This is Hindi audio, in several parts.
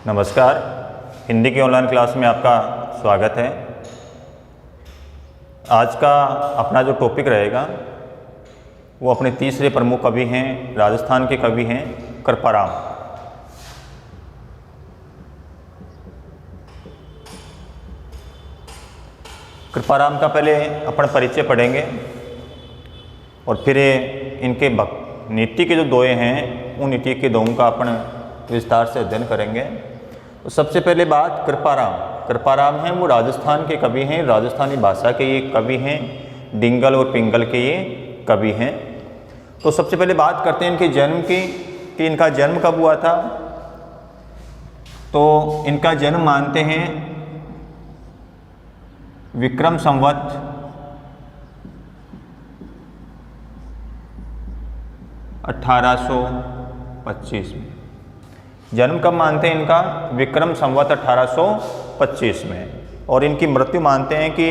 नमस्कार। हिंदी की ऑनलाइन क्लास में आपका स्वागत है। आज का अपना जो टॉपिक रहेगा वो अपने तीसरे प्रमुख कवि हैं, राजस्थान के कवि हैं कृपाराम। कृपाराम का पहले अपन परिचय पढ़ेंगे और फिर इनके नीति के जो दोहे हैं उन नीति के दोहों का अपन विस्तार से अध्ययन करेंगे। तो सबसे पहले बात कृपाराम हैं, वो राजस्थान के कवि हैं, राजस्थानी भाषा के ये कवि हैं, डिंगल और पिंगल के ये कवि हैं। तो सबसे पहले बात करते हैं इनके जन्म की कि इनका जन्म कब हुआ था। तो इनका जन्म मानते हैं विक्रम संवत 1825 में। जन्म कब मानते हैं इनका? विक्रम संवत 1825 में। और इनकी मृत्यु मानते हैं कि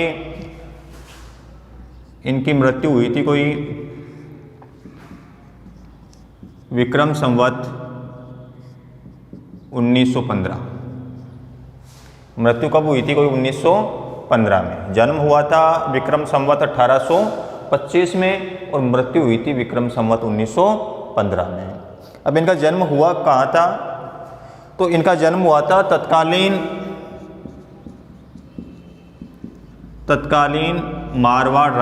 इनकी मृत्यु हुई थी कोई विक्रम संवत 1915। मृत्यु कब हुई थी? कोई 1915 में। जन्म हुआ था विक्रम संवत 1825 में और मृत्यु हुई थी विक्रम संवत 1915 में। अब इनका जन्म हुआ कहाँ था? तो इनका जन्म हुआ था तत्कालीन मारवाड़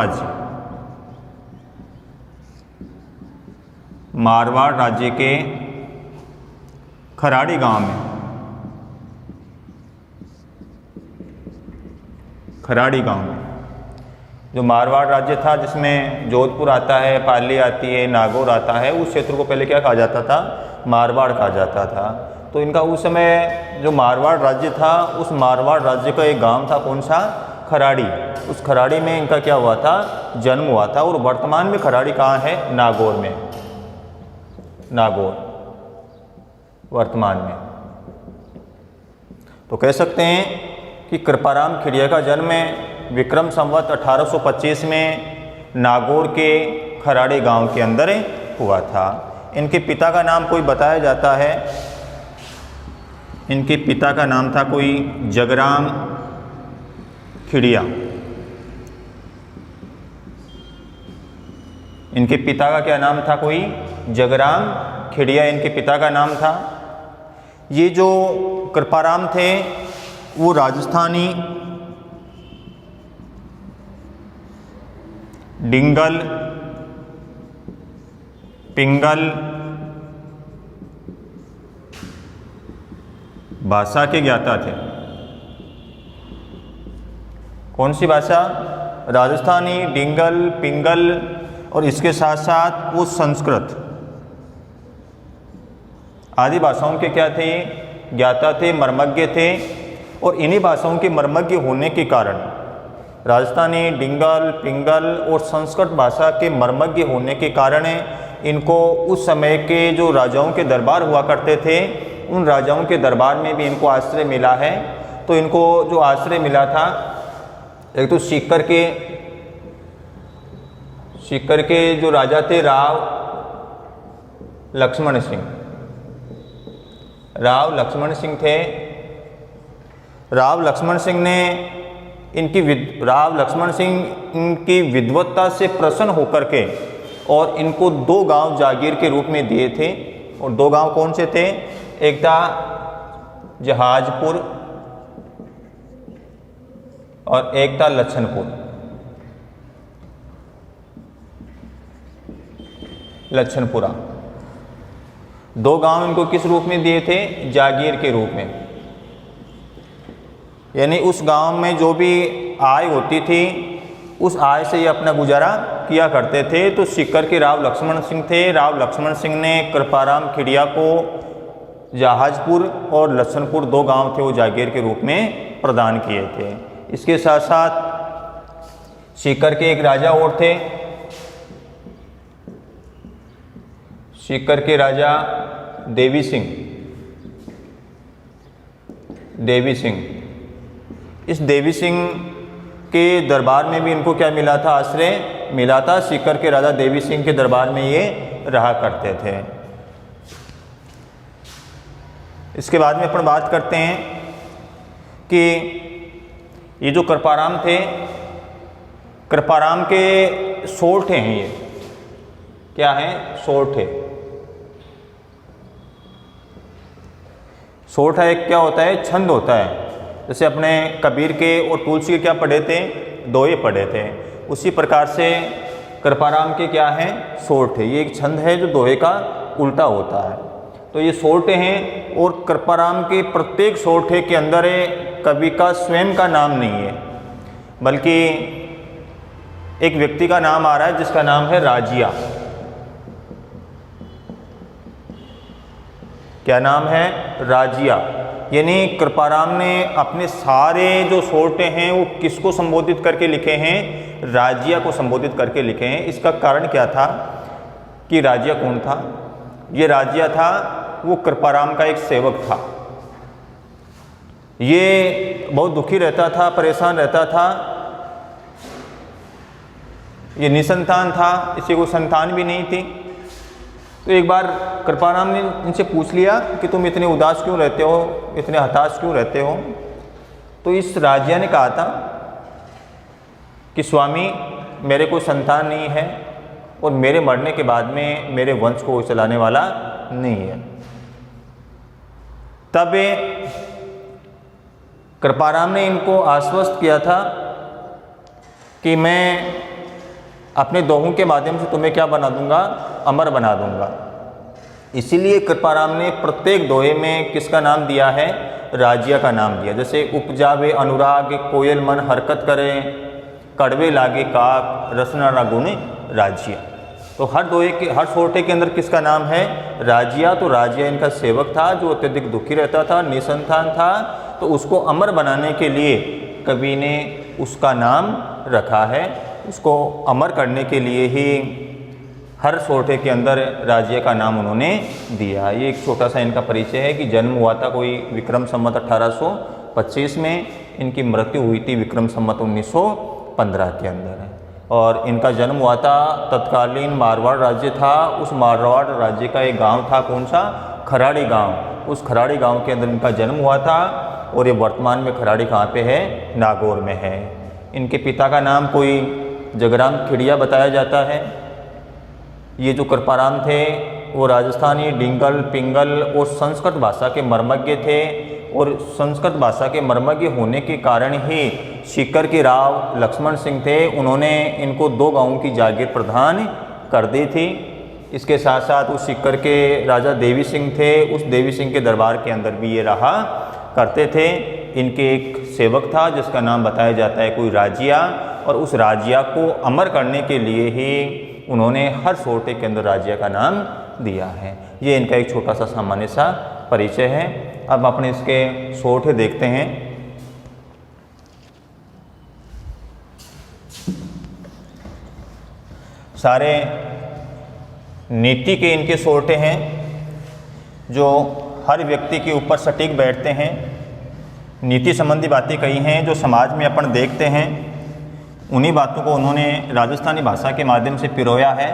राज्य के खराड़ी गांव में। जो मारवाड़ राज्य था जिसमें जोधपुर आता है, पाली आती है, नागौर आता है, उस क्षेत्र को पहले क्या कहा जाता था? मारवाड़ कहा जाता था। तो इनका उस समय जो मारवाड़ राज्य था उस मारवाड़ राज्य का एक गांव था, कौन सा? खराड़ी। उस खराड़ी में इनका क्या हुआ था? जन्म हुआ था। और वर्तमान में खराड़ी कहाँ है? नागौर में। नागौर वर्तमान में। तो कह सकते हैं कि कृपाराम खिड़िया का जन्म विक्रम संवत 1825 में नागौर के खराड़ी गांव के अंदर हुआ था। इनके पिता का नाम कोई बताया जाता है, इनके पिता का नाम था कोई जगराम खिड़िया। इनके पिता का क्या नाम था? कोई जगराम खिड़िया इनके पिता का नाम था। ये जो कृपाराम थे वो राजस्थानी डिंगल, पिंगल भाषा के ज्ञाता थे। कौन सी भाषा? राजस्थानी, डिंगल, पिंगल और इसके साथ साथ वो संस्कृत आदि भाषाओं के क्या थे? ज्ञाता थे, मर्मज्ञ थे। और इन्हीं भाषाओं के मर्मज्ञ होने के कारण, राजस्थानी, डिंगल, पिंगल और संस्कृत भाषा के मर्मज्ञ होने के कारण इनको उस समय के जो राजाओं के दरबार हुआ करते थे उन राजाओं के दरबार में भी इनको आश्रय मिला है। तो इनको जो आश्रय मिला था, एक तो सीकर के जो राजा थे राव लक्ष्मण सिंह थे। राव लक्ष्मण सिंह इनकी विद्वत्ता से प्रसन्न होकर के और इनको 2 गांव जागीर के रूप में दिए थे। और 2 गांव कौन से थे? एक था जहाजपुर और एक था लच्छनपुरा। 2 गांव इनको किस रूप में दिए थे? जागीर के रूप में। यानी उस गांव में जो भी आय होती थी उस आय से ये अपना गुजारा किया करते थे। तो सीकर के राव लक्ष्मण सिंह थे। राव लक्ष्मण सिंह ने कृपाराम खिड़िया को जहाजपुर और लच्छनपुर 2 गांव थे वो जागीर के रूप में प्रदान किए थे। इसके साथ साथ सीकर के एक राजा और थे, सीकर के राजा देवी सिंह। इस देवी सिंह के दरबार में भी इनको क्या मिला था? आश्रय मिला था। सीकर के राजा देवी सिंह के दरबार में ये रहा करते थे। इसके बाद में अपन बात करते हैं कि ये जो कृपाराम थे, कृपाराम के सोरठे हैं, ये क्या हैं? सोरठे। सोरठा एक क्या होता है? छंद होता है। जैसे अपने कबीर के और तुलसी के क्या पढ़े थे? दोहे पढ़े थे। उसी प्रकार से कृपाराम के क्या हैं? सोरठे। ये एक छंद है जो दोहे का उल्टा होता है। तो ये सोरठे हैं और कृपाराम के प्रत्येक सोरठे के अंदर कवि का स्वयं का नाम नहीं है, बल्कि एक व्यक्ति का नाम आ रहा है जिसका नाम है राजिया। क्या नाम है? राजिया। यानी कृपाराम ने अपने सारे जो सोरठे हैं वो किसको संबोधित करके लिखे हैं? राजिया को संबोधित करके लिखे हैं। इसका कारण क्या था कि राजिया कौन था? ये राजिया था, वो कृपाराम का एक सेवक था। ये बहुत दुखी रहता था, परेशान रहता था। ये निसंतान था, इसे कोई संतान भी नहीं थी। तो एक बार कृपाराम ने इनसे पूछ लिया कि तुम इतने उदास क्यों रहते हो, इतने हताश क्यों रहते हो? तो इस राजिया ने कहा था कि स्वामी, मेरे कोई संतान नहीं है और मेरे मरने के बाद में मेरे वंश को चलाने वाला नहीं है। तब कृपाराम ने इनको आश्वस्त किया था कि मैं अपने दोहों के माध्यम से तुम्हें क्या बना दूंगा? अमर बना दूंगा। इसीलिए कृपाराम ने प्रत्येक दोहे में किसका नाम दिया है? राजिया का नाम दिया। जैसे उपजावे अनुराग, कोयल मन हरकत करे, कड़वे लागे काक, रसना रागुण राजिया। तो हर दोहे के, हर सोरठे के अंदर किसका नाम है? राजिया। तो राजिया इनका सेवक था जो अत्यधिक दुखी रहता था, निसंतान था। तो उसको अमर बनाने के लिए कवि ने उसका नाम रखा है। उसको अमर करने के लिए ही हर सोरठे के अंदर राजिया का नाम उन्होंने दिया। ये एक छोटा सा इनका परिचय है कि जन्म हुआ था कोई विक्रम संवत 1825 में, इनकी मृत्यु हुई थी विक्रम संवत 1915 के अंदर। और इनका जन्म हुआ था, तत्कालीन मारवाड़ राज्य था, उस मारवाड़ राज्य का एक गांव था, कौन सा? खराड़ी गांव। उस खराड़ी गांव के अंदर इनका जन्म हुआ था और ये वर्तमान में खराड़ी कहाँ पे है? नागौर में है। इनके पिता का नाम कोई जगराम खिड़िया बताया जाता है। ये जो कृपाराम थे वो राजस्थानी, डिंगल, पिंगल और संस्कृत भाषा के मर्मज्ञ थे। और संस्कृत भाषा के मर्मज्ञ होने के कारण ही सीकर के राव लक्ष्मण सिंह थे, उन्होंने इनको 2 गांवों की जागीर प्रदान कर दी थी। इसके साथ साथ उस सीकर के राजा देवी सिंह थे, उस देवी सिंह के दरबार के अंदर भी ये रहा करते थे। इनके एक सेवक था जिसका नाम बताया जाता है कोई राजिया, और उस राजिया को अमर करने के लिए ही उन्होंने हर सोरठे के अंदर राजिया का नाम दिया है। ये इनका एक छोटा सा सामान्य सा परिचय है। अब अपने इसके सोरठे देखते हैं। सारे नीति के इनके सोरठे हैं जो हर व्यक्ति के ऊपर सटीक बैठते हैं। नीति संबंधी बातें कही हैं जो समाज में अपन देखते हैं, उन्हीं बातों को उन्होंने राजस्थानी भाषा के माध्यम से पिरोया है।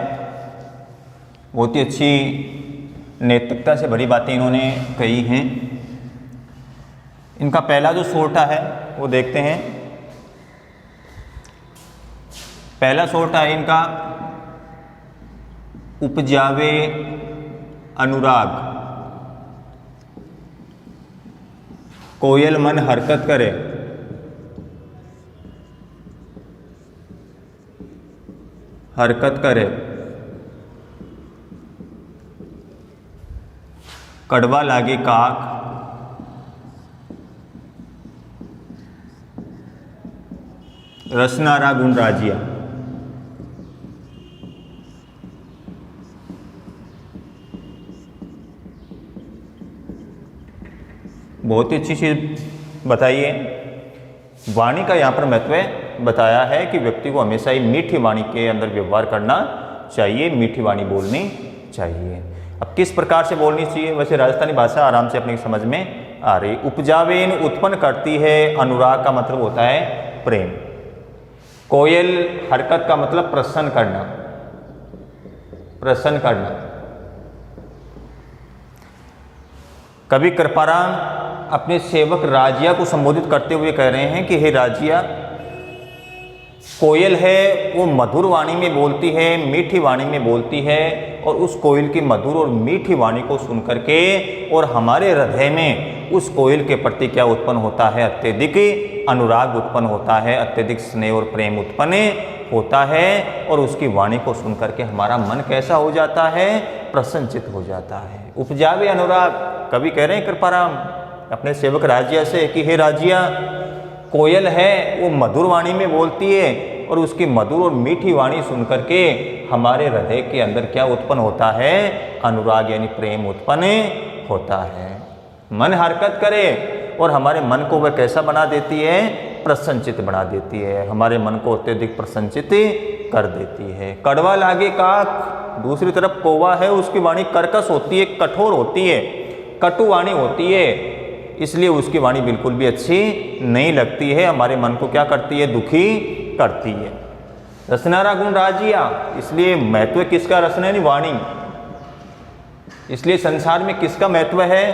बहुत ही अच्छी नैतिकता से भरी बातें इन्होंने कही हैं। इनका पहला जो सोरठा है वो देखते हैं। पहला सोरठा है इनका उपजावे अनुराग, कोयल मन हरकत करे, हरकत करे, कड़वा लागे काक, रसनारा गुण राजिया। बहुत ही अच्छी चीज़ बताइए। वाणी का यहाँ पर महत्व बताया है कि व्यक्ति को हमेशा ही मीठी वाणी के अंदर व्यवहार करना चाहिए, मीठी वाणी बोलनी चाहिए। अब किस प्रकार से बोलनी चाहिए? वैसे राजस्थानी भाषा आराम से अपनी समझ में आ रही। उपजावेन उत्पन्न करती है, अनुराग का मतलब होता है प्रेम। कोयल हरकत का मतलब प्रसन्न करना, प्रसन्न करना। कवि कृपाराम अपने सेवक राजिया को संबोधित करते हुए कह रहे हैं कि हे राजिया, कोयल है वो मधुर वाणी में बोलती है, मीठी वाणी में बोलती है, और उस कोयल की मधुर और मीठी वाणी को सुनकर के और हमारे हृदय में उस कोयल के प्रति क्या उत्पन्न होता है? अत्यधिक अनुराग उत्पन्न होता है, अत्यधिक स्नेह और प्रेम उत्पन्न होता है, और उसकी वाणी को सुनकर के हमारा मन कैसा हो जाता है? प्रसन्नचित हो जाता है। उपजावे अनुराग, कवि कह रहे हैं कृपाराम अपने सेवक राजिया से कि हे राजिया, कोयल है वो मधुर वाणी में बोलती है, और उसकी मधुर और मीठी वाणी सुनकर के हमारे हृदय के अंदर क्या उत्पन्न होता है? अनुराग यानी प्रेम उत्पन्न होता है। मन हरकत करे और हमारे मन को वह कैसा बना देती है? प्रसन्नचित बना देती है, हमारे मन को अत्यधिक प्रसन्नचित कर देती है। कड़वा लागे काक, दूसरी तरफ कौवा है उसकी वाणी कर्कश होती है, कठोर होती है, कटु वाणी होती है, इसलिए उसकी वाणी बिल्कुल भी अच्छी नहीं लगती है, हमारे मन को क्या करती है? दुखी करती है। रसनारा गुण राजिया, इसलिए महत्व किसका? रसना यानी वाणी। इसलिए संसार में किसका महत्व है?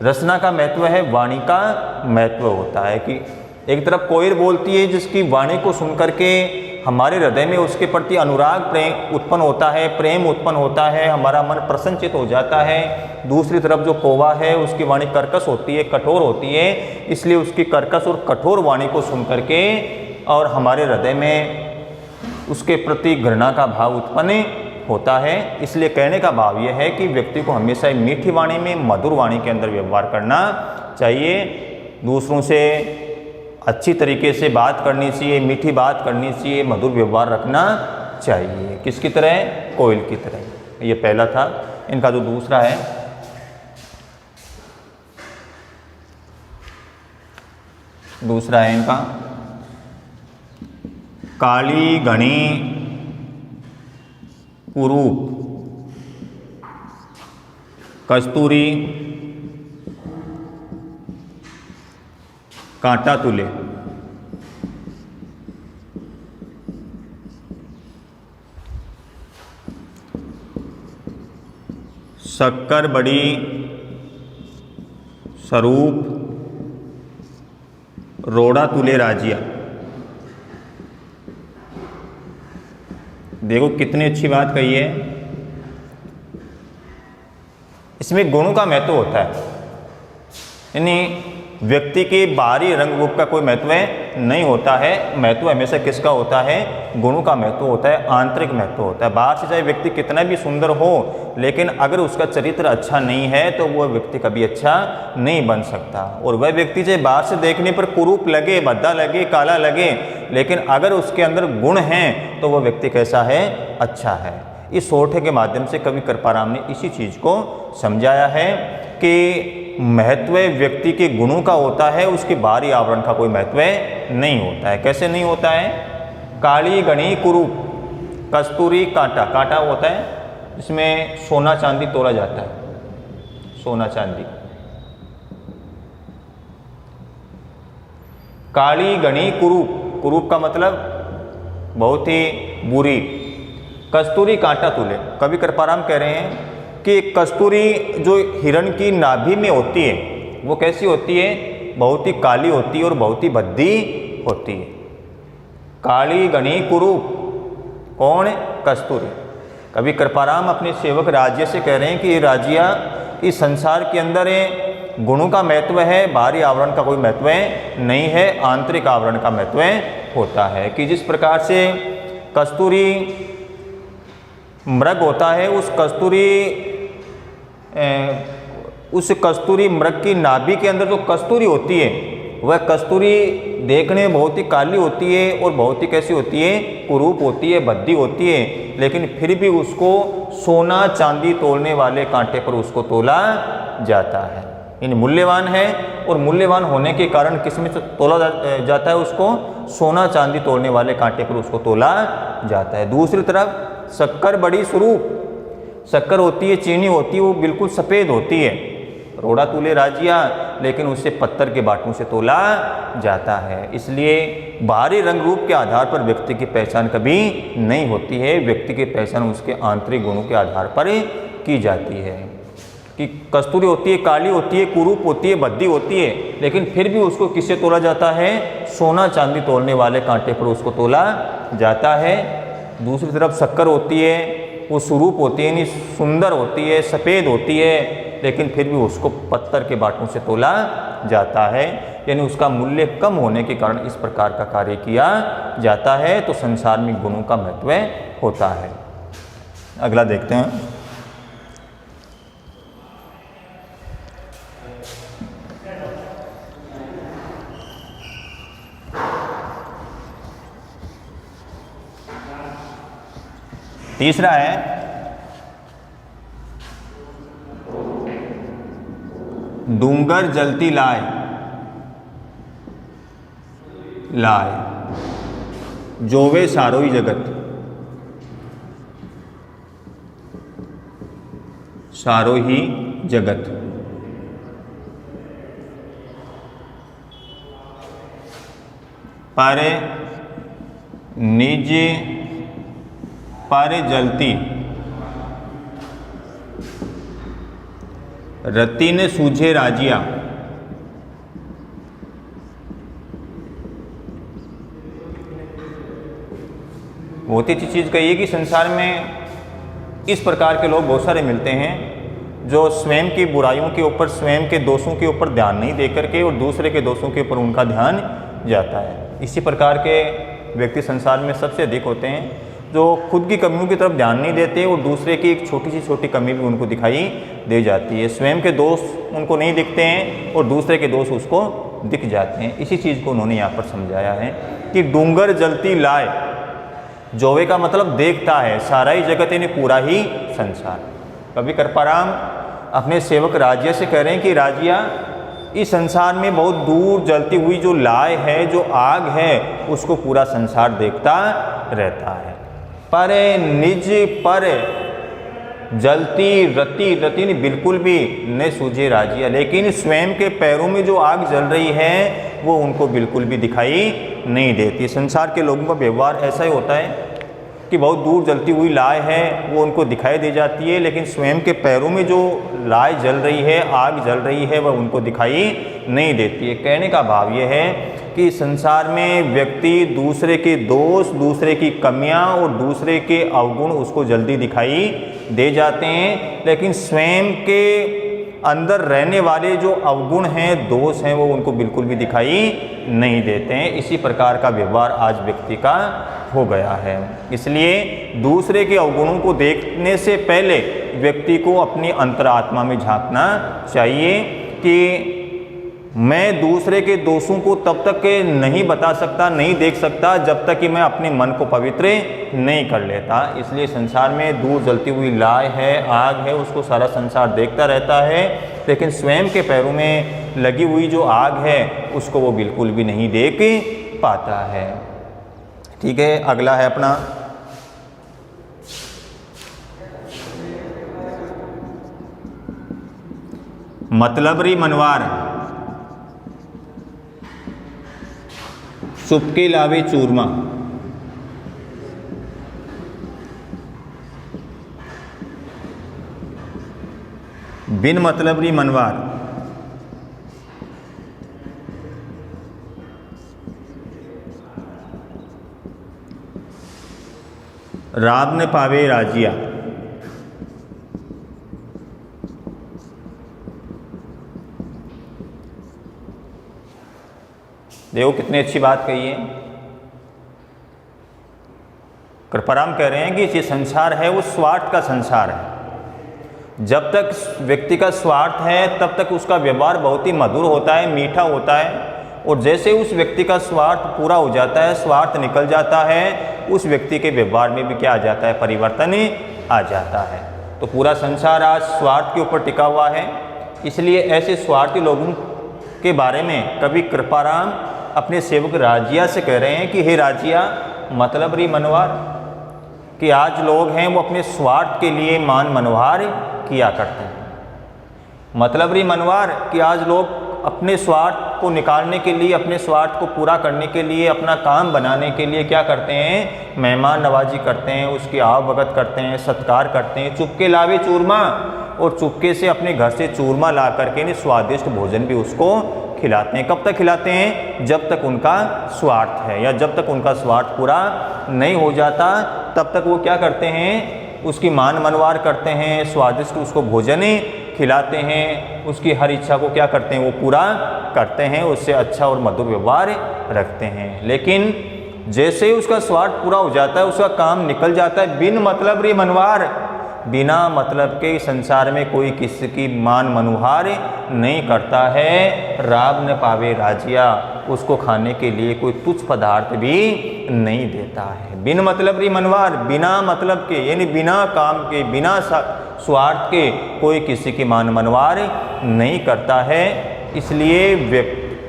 रसना का महत्व है, वाणी का महत्व होता है। कि एक तरफ कोयल बोलती है जिसकी वाणी को सुनकर के हमारे हृदय में उसके प्रति अनुराग प्रेम उत्पन्न होता है, प्रेम उत्पन्न होता है, हमारा मन प्रसन्नचित हो जाता है। दूसरी तरफ जो कौवा है उसकी वाणी कर्कश होती है, कठोर होती है, इसलिए उसकी कर्कश और कठोर वाणी को सुनकर के और हमारे हृदय में उसके प्रति घृणा का भाव उत्पन्न होता है। इसलिए कहने का भाव यह है कि व्यक्ति को हमेशा मीठी वाणी में, मधुर वाणी के अंदर व्यवहार करना चाहिए, दूसरों से अच्छी तरीके से बात करनी चाहिए, मीठी बात करनी चाहिए, मधुर व्यवहार रखना चाहिए। किसकी तरह? कोयल की तरह। ये पहला था। इनका जो दूसरा है, दूसरा है इनका काली घनी कुरूप कस्तूरी कांटा तुले। शक्कर बड़ी स्वरूप रोड़ा तुले राजिया। देखो कितनी अच्छी बात कही है। इसमें गुणों का महत्व होता है, यानी व्यक्ति के बाहरी रंग रूप का कोई महत्व नहीं होता है। महत्व हमेशा किसका होता है? गुणों का महत्व होता है, आंतरिक महत्व होता है। बाहर से चाहे व्यक्ति कितना भी सुंदर हो, लेकिन अगर उसका चरित्र अच्छा नहीं है तो वह व्यक्ति कभी अच्छा नहीं बन सकता। और वह व्यक्ति चाहे बाहर से देखने पर कुरूप लगे, भद्दा लगे, काला लगे, लेकिन अगर उसके अंदर गुण हैं तो वह व्यक्ति कैसा है? अच्छा है। इस सोठे के माध्यम से कवि कृपाराम ने इसी चीज़ को समझाया है कि महत्व व्यक्ति के गुणों का होता है, उसके बाहरी आवरण का कोई महत्व नहीं होता है। कैसे नहीं होता है? काली घनी कुरूप कस्तूरी कांटा, कांटा होता है इसमें सोना चांदी तोला जाता है, सोना चांदी। काली घनी कुरूप, कुरूप का मतलब बहुत ही बुरी। कस्तूरी कांटा तुले, कवि कृपाराम कह रहे हैं कि कस्तूरी जो हिरण की नाभि में होती है वो कैसी होती है? बहुत ही काली होती है और बहुत ही भद्दी होती है। काली घनी कुरूप, कौन? कस्तूरी। कवि कृपाराम अपने सेवक राजिया से कह रहे हैं कि राजिया, इस संसार के अंदर गुणों का महत्व है, बाहरी आवरण का कोई महत्व नहीं है, आंतरिक आवरण का महत्व होता है। कि जिस प्रकार से कस्तूरी मृग होता है, उस कस्तूरी मृग की नाभि के अंदर जो कस्तूरी होती है वह कस्तूरी देखने में बहुत ही काली होती है और बहुत ही कैसी होती है? कुरूप होती है, भद्दी होती है, लेकिन फिर भी उसको सोना चांदी तोलने वाले कांटे पर उसको तोला जाता है। इन मूल्यवान है और मूल्यवान होने के कारण किस में तोला जाता है? उसको सोना चांदी तोलने वाले कांटे पर उसको तोला जाता है। दूसरी तरफ शक्कर बड़ी स्वरूप, शक्कर होती है, चीनी होती है, वो बिल्कुल सफ़ेद होती है, रोड़ा तुले राजिया, लेकिन उससे पत्थर के बाटों से तोला जाता है। इसलिए बाहरी रंग रूप के आधार पर व्यक्ति की पहचान कभी नहीं होती है, व्यक्ति की पहचान उसके आंतरिक गुणों के आधार पर की जाती है। कि कस्तूरी होती है, काली होती है, कुरूप होती है, भद्दी होती है, लेकिन फिर भी उसको किससे तोला जाता है? सोना चांदी तोलने वाले कांटे पर उसको तोला जाता है। दूसरी तरफ शक्कर होती है, वो स्वरूप होती है, यानी सुंदर होती है, सफ़ेद होती है, लेकिन फिर भी उसको पत्थर के बाटों से तोला जाता है, यानी उसका मूल्य कम होने के कारण इस प्रकार का कार्य किया जाता है। तो संसार में गुणों का महत्व होता है। अगला देखते हैं। तीसरा है डूंगर जलती लाय, लाय जोवे सारोई जगत, सारो ही जगत। पर निज पर जलती रति ने सूझे राजिया, बहुत ही अच्छी चीज़ कही है कि संसार में इस प्रकार के लोग बहुत सारे मिलते हैं जो स्वयं की बुराइयों के ऊपर, स्वयं के दोषों के ऊपर ध्यान नहीं दे करके और दूसरे के दोषों के ऊपर उनका ध्यान जाता है। इसी प्रकार के व्यक्ति संसार में सबसे अधिक होते हैं जो खुद की कमियों की तरफ ध्यान नहीं देते और दूसरे की एक छोटी सी छोटी कमी भी उनको दिखाई दे जाती है। स्वयं के दोष उनको नहीं दिखते हैं और दूसरे के दोष उसको दिख जाते हैं। इसी चीज़ को उन्होंने यहाँ पर समझाया है कि डूंगर जलती लाए, जोवे का मतलब देखता है, सारा ही जगत यानी पूरा ही संसार। कभी कृपाराम अपने सेवक राजिया से कह रहे हैं कि राजिया, इस संसार में बहुत दूर जलती हुई जो लाय है, जो आग है, उसको पूरा संसार देखता रहता है। पर निज पर जलती रति, रति ने बिल्कुल भी न सूझे राजिया, लेकिन स्वयं के पैरों में जो आग जल रही है वो उनको बिल्कुल भी दिखाई नहीं देती। संसार के लोगों का व्यवहार ऐसा ही होता है कि बहुत दूर जलती हुई लाय है वो उनको दिखाई दे जाती है, लेकिन स्वयं के पैरों में जो लाय जल रही है, आग जल रही है, वह उनको दिखाई नहीं देती है। कहने का भाव ये है कि संसार में व्यक्ति दूसरे के दोष, दूसरे की कमियां और दूसरे के अवगुण उसको जल्दी दिखाई दे जाते हैं, लेकिन स्वयं के अंदर रहने वाले जो अवगुण हैं, दोष हैं, वो उनको बिल्कुल भी दिखाई नहीं देते हैं। इसी प्रकार का व्यवहार आज व्यक्ति का हो गया है। इसलिए दूसरे के अवगुणों को देखने से पहले व्यक्ति को अपनी अंतरात्मा में झांकना चाहिए कि मैं दूसरे के दोषों को तब तक नहीं बता सकता, नहीं देख सकता, जब तक कि मैं अपने मन को पवित्र नहीं कर लेता। इसलिए संसार में दूर जलती हुई लाय है, आग है, उसको सारा संसार देखता रहता है, लेकिन स्वयं के पैरों में लगी हुई जो आग है उसको वो बिल्कुल भी नहीं देख पाता है। ठीक है, अगला है अपना मतलबरी मनवार, सुपके लावे चूरमा। बिन मतलबरी मनवार, राब ने पावे राजिया। देखो कितनी अच्छी बात कही है। कृपाराम कह रहे हैं कि ये संसार है वो स्वार्थ का संसार है। जब तक व्यक्ति का स्वार्थ है तब तक उसका व्यवहार बहुत ही मधुर होता है, मीठा होता है, और जैसे उस व्यक्ति का स्वार्थ पूरा हो जाता है, स्वार्थ निकल जाता है, उस व्यक्ति के व्यवहार में भी क्या आ जाता है? परिवर्तन आ जाता है। तो पूरा संसार आज स्वार्थ के ऊपर टिका हुआ है। इसलिए ऐसे स्वार्थी लोगों के बारे में कभी कृपाराम अपने सेवक राजिया से कह रहे हैं कि हे राजिया, मतलबरी मनवार, कि आज लोग हैं वो अपने स्वार्थ के लिए मान मनवार किया करते हैं। मतलबरी मनवार कि आज लोग अपने स्वार्थ को निकालने के लिए, अपने स्वार्थ को पूरा करने के लिए, अपना काम बनाने के लिए क्या करते हैं, मेहमान नवाजी करते हैं, उसकी आवभगत करते हैं, सत्कार करते हैं। चुपके लावे चूरमा, और चुपके से अपने घर से चूरमा ला करके नहीं स्वादिष्ट भोजन भी उसको खिलाते हैं। कब तक खिलाते हैं, जब तक उनका स्वार्थ है, या जब तक उनका स्वार्थ पूरा नहीं हो जाता तब तक वो क्या करते हैं, उसकी मान मनवार करते हैं, स्वादिष्ट उसको भोजन खिलाते हैं, उसकी हर इच्छा को क्या करते हैं, वो पूरा करते हैं, उससे अच्छा और मधुर व्यवहार रखते हैं। लेकिन जैसे ही उसका स्वार्थ पूरा हो जाता है, उसका काम निकल जाता है, बिन मतलब रे मनवार, बिना मतलब के संसार में कोई किसी की मान मनुहार नहीं करता है। राब न पावे राजिया, उसको खाने के लिए कोई तुच्छ पदार्थ भी नहीं देता है। बिन मतलब री मनवार, बिना मतलब के यानी बिना काम के, बिना स्वार्थ के कोई किसी की मान मनवार नहीं करता है।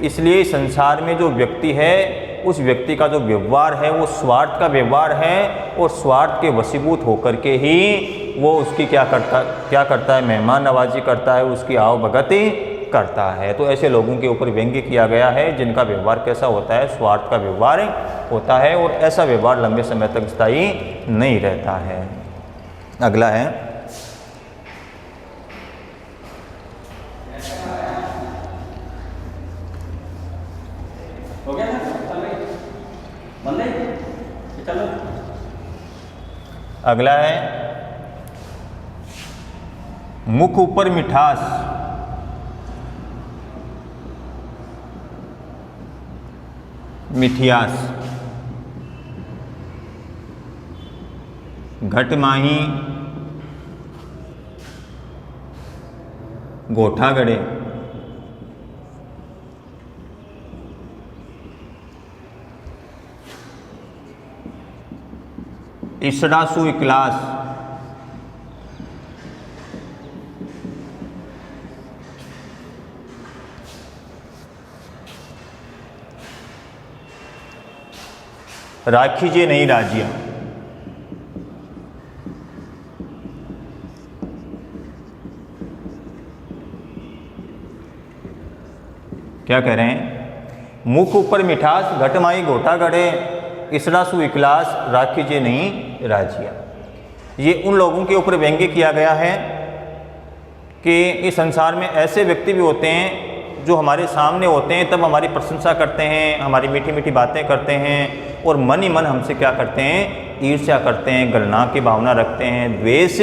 इसलिए संसार में जो व्यक्ति है, उस व्यक्ति का जो व्यवहार है वो स्वार्थ का व्यवहार है, और स्वार्थ के वशीभूत होकर के ही वो उसकी क्या करता है, मेहमान नवाजी करता है, उसकी आवभगति करता है। तो ऐसे लोगों के ऊपर व्यंग्य किया गया है जिनका व्यवहार कैसा होता है, स्वार्थ का व्यवहार होता है, और ऐसा व्यवहार लंबे समय तक स्थायी नहीं रहता है। अगला है अगला है मुख ऊपर मिठास, मिठियास, घट माही गोठा गड़े, इसडासु इकलास, राखीजे नहीं राजिया। क्या कह रहे हैं, मुख ऊपर मिठास, घटमाई गोटा गड़े, इसरासु इकलास, राखीजे नहीं राजिया। ये उन लोगों के ऊपर व्यंग्य किया गया है कि इस संसार में ऐसे व्यक्ति भी होते हैं जो हमारे सामने होते हैं तब हमारी प्रशंसा करते हैं, हमारी मीठी मीठी बातें करते हैं, और मन ही मन हमसे क्या करते हैं, ईर्ष्या करते हैं, गणना की भावना रखते हैं, द्वेष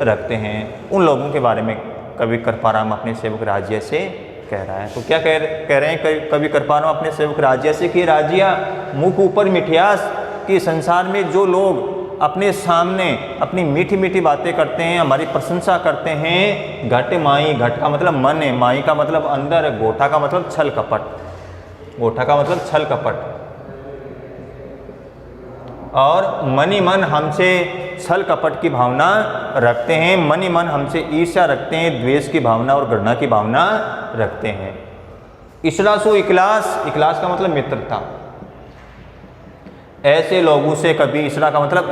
रखते हैं। उन लोगों के बारे में कवि कृपाराम अपने सेवक राजिया से कह रहा है। तो क्या कह रहे हैं कवि कृपाराम अपने सेवक राजिया से कि राजिया, मुख ऊपर मिठियास, कि संसार में जो लोग अपने सामने अपनी मीठी मीठी बातें करते हैं, हमारी प्रशंसा करते हैं, घट माई, घट का मतलब मन है, माई का मतलब अंदर, गोठा का मतलब छल कपट, गोठा का मतलब छल कपट, और मनी मन हमसे छल कपट की भावना रखते हैं, मनी मन हमसे ईर्ष्या रखते हैं, द्वेष की भावना और घृणा की भावना रखते हैं। इसरासु इकलास, इकलास का मतलब मित्रता। ऐसे लोगों से कभी, इसरा का मतलब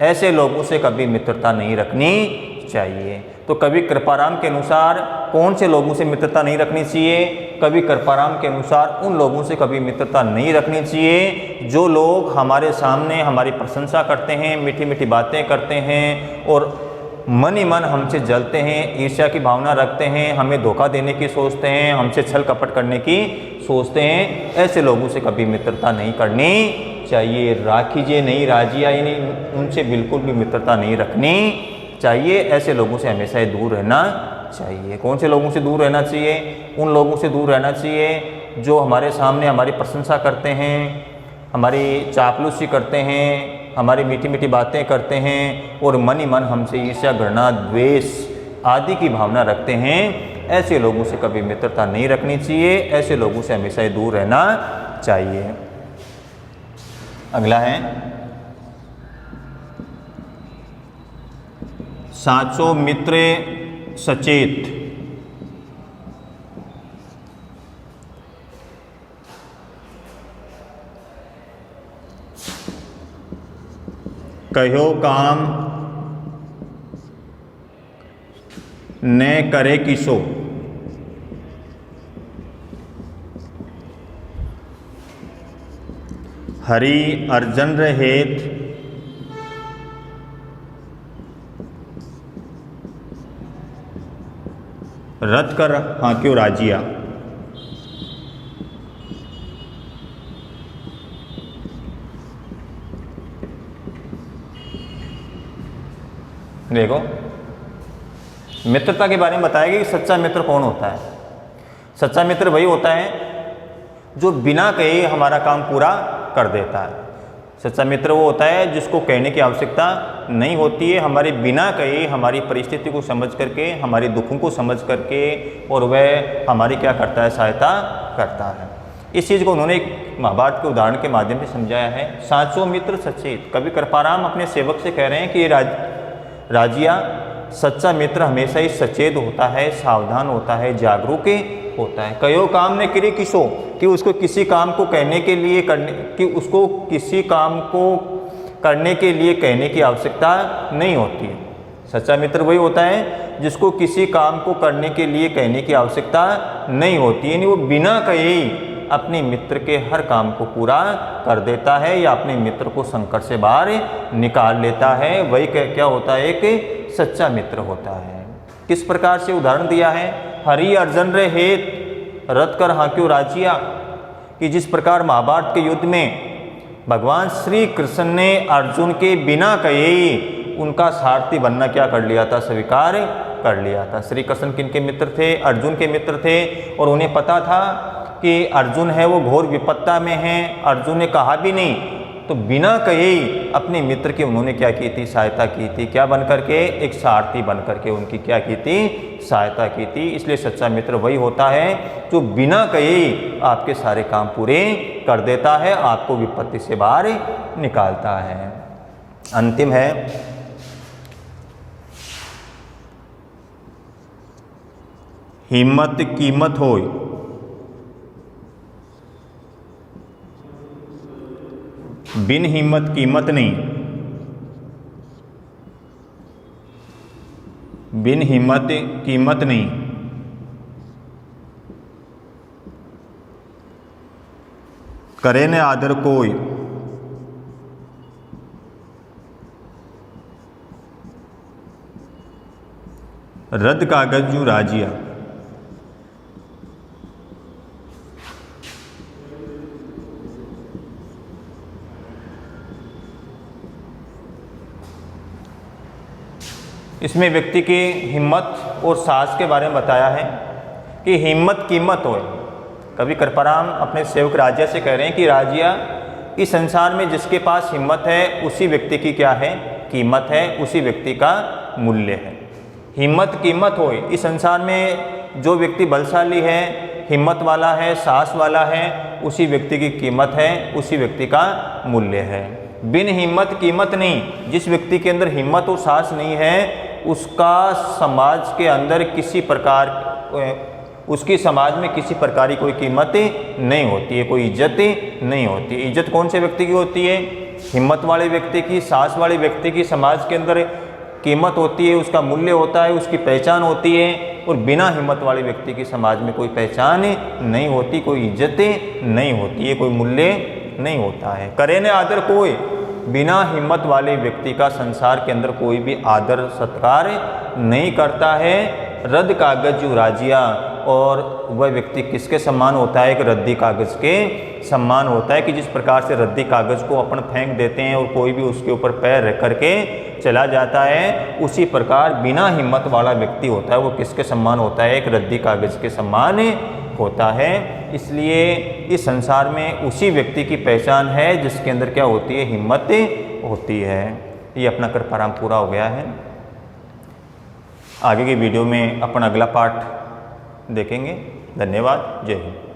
ऐसे लोगों से कभी मित्रता नहीं रखनी चाहिए। तो कवि कृपाराम के अनुसार कौन से लोगों से मित्रता नहीं रखनी चाहिए, कवि कृपाराम के अनुसार उन लोगों से कभी मित्रता नहीं रखनी चाहिए जो लोग हमारे सामने हमारी प्रशंसा करते हैं, मीठी मीठी बातें करते हैं, और मन ही मन हमसे जलते हैं, ईर्ष्या की भावना रखते हैं, हमें धोखा देने की सोचते हैं, हमसे छल कपट करने की सोचते हैं। ऐसे लोगों से कभी मित्रता नहीं करनी चाहिए। राखीजे नहीं राजिया, यानी उनसे बिल्कुल भी मित्रता नहीं रखनी चाहिए। ऐसे लोगों से हमेशा ही दूर रहना चाहिए। कौन से लोगों से दूर रहना चाहिए, उन लोगों से दूर रहना चाहिए जो हमारे सामने हमारी प्रशंसा करते हैं, हमारी चापलूसी करते हैं, हमारी मीठी मीठी बातें करते हैं, और मन ही मन हमसे ईर्ष्या, घृणा, द्वेष आदि की भावना रखते हैं। ऐसे लोगों से कभी मित्रता नहीं रखनी चाहिए। ऐसे लोगों से हमेशा ही दूर रहना चाहिए। अगला है साचो मित्र सचेत, कहो काम न करे किसो, हरि अर्जन हेत रत कर हांक्यो राजिया। देखो, मित्रता के बारे में बताया कि सच्चा मित्र कौन होता है। सच्चा मित्र वही होता है जो बिना कहे हमारा काम पूरा कर देता है। सच्चा मित्र वो होता है जिसको कहने की आवश्यकता नहीं होती है, हमारे बिना कहे हमारी परिस्थिति को समझ करके, हमारे दुखों को समझ करके, और वह हमारी क्या करता है, सहायता करता है। इस चीज़ को उन्होंने एक महाभारत के उदाहरण के माध्यम से समझाया है। साचो मित्र सचेत। कवि कृपाराम अपने सेवक से कह रहे हैं कि राजिया, सच्चा मित्र हमेशा ही सचेत होता है, सावधान होता है, जागरूक होता है। कयो काम ने करे किसो, कि उसको किसी काम को कहने के लिए उसको किसी काम को करने के लिए कहने की आवश्यकता नहीं होती है। सच्चा मित्र वही होता है जिसको किसी काम को करने के लिए कहने की आवश्यकता नहीं होती है, यानी वो बिना कहे ही अपने मित्र के हर काम को पूरा कर देता है या अपने मित्र को संकट से बाहर निकाल लेता है। वही क्या होता है, एक सच्चा मित्र होता है। किस प्रकार से उदाहरण दिया है, हरि अर्जन हेत रत कर हांक्यो राजिया, कि जिस प्रकार महाभारत के युद्ध में भगवान श्री कृष्ण ने अर्जुन के बिना कहे ही उनका सारथी बनना क्या कर लिया था, स्वीकार कर लिया था। श्री कृष्ण किनके मित्र थे, अर्जुन के मित्र थे, और उन्हें पता था कि अर्जुन है वो घोर विपत्ता में है। अर्जुन ने कहा भी नहीं, तो बिना कहे ही अपने मित्र की उन्होंने क्या की थी, सहायता की थी। क्या बन करके, एक सारथी बन करके उनकी क्या की थी, सहायता की थी। इसलिए सच्चा मित्र वही होता है जो बिना कहे ही आपके सारे काम पूरे कर देता है, आपको विपत्ति से बाहर निकालता है। अंतिम है, हिम्मत कीमत होय, बिन हिम्मत कीमत नहीं। बिन हिम्मत कीमत नहीं। करे न आदर कोई, रद्द कागज जू राजिया। इसमें व्यक्ति की हिम्मत और साहस के बारे में बताया है कि हिम्मत कीमत हो। कवि कृपाराम अपने सेवक राजिया से कह रहे हैं कि राजिया, इस संसार में जिसके पास हिम्मत है उसी व्यक्ति की क्या है, कीमत है, उसी व्यक्ति का मूल्य है। हिम्मत कीमत हो। इस संसार में जो व्यक्ति बलशाली है, हिम्मत वाला है, साहस वाला है, उसी व्यक्ति की कीमत है, उसी व्यक्ति का मूल्य है। बिन हिम्मत कीमत नहीं। जिस व्यक्ति के अंदर हिम्मत और साहस नहीं है उसका समाज के अंदर किसी प्रकार, उसकी समाज में किसी प्रकार की कोई कीमत नहीं होती है, कोई इज्जत नहीं होती। इज्जत कौन से व्यक्ति की होती है, हिम्मत वाले व्यक्ति की, साहस वाले व्यक्ति की समाज के अंदर कीमत होती है, उसका मूल्य होता है, उसकी पहचान होती है। और बिना हिम्मत वाले व्यक्ति की समाज में कोई पहचान नहीं होती, कोई इज्जत नहीं होती है, कोई मूल्य नहीं होता है। करे न आदर कोई, बिना हिम्मत वाले व्यक्ति का संसार के अंदर कोई भी आदर सत्कार नहीं करता है। रद्द कागज जो राजिया, और वह व्यक्ति किसके समान होता है, एक रद्दी कागज के समान होता है। कि जिस प्रकार से रद्दी कागज को अपन फेंक देते हैं और कोई भी उसके ऊपर पैर रख करके चला जाता है, उसी प्रकार बिना हिम्मत वाला व्यक्ति होता है वो किसके समान होता है, एक रद्दी कागज के समान होता है। इसलिए इस संसार में उसी व्यक्ति की पहचान है जिसके अंदर क्या होती है, हिम्मत होती है। ये अपना कृपाराम पूरा हो गया है। आगे की वीडियो में अपन अगला पार्ट देखेंगे। धन्यवाद। जय हिंद।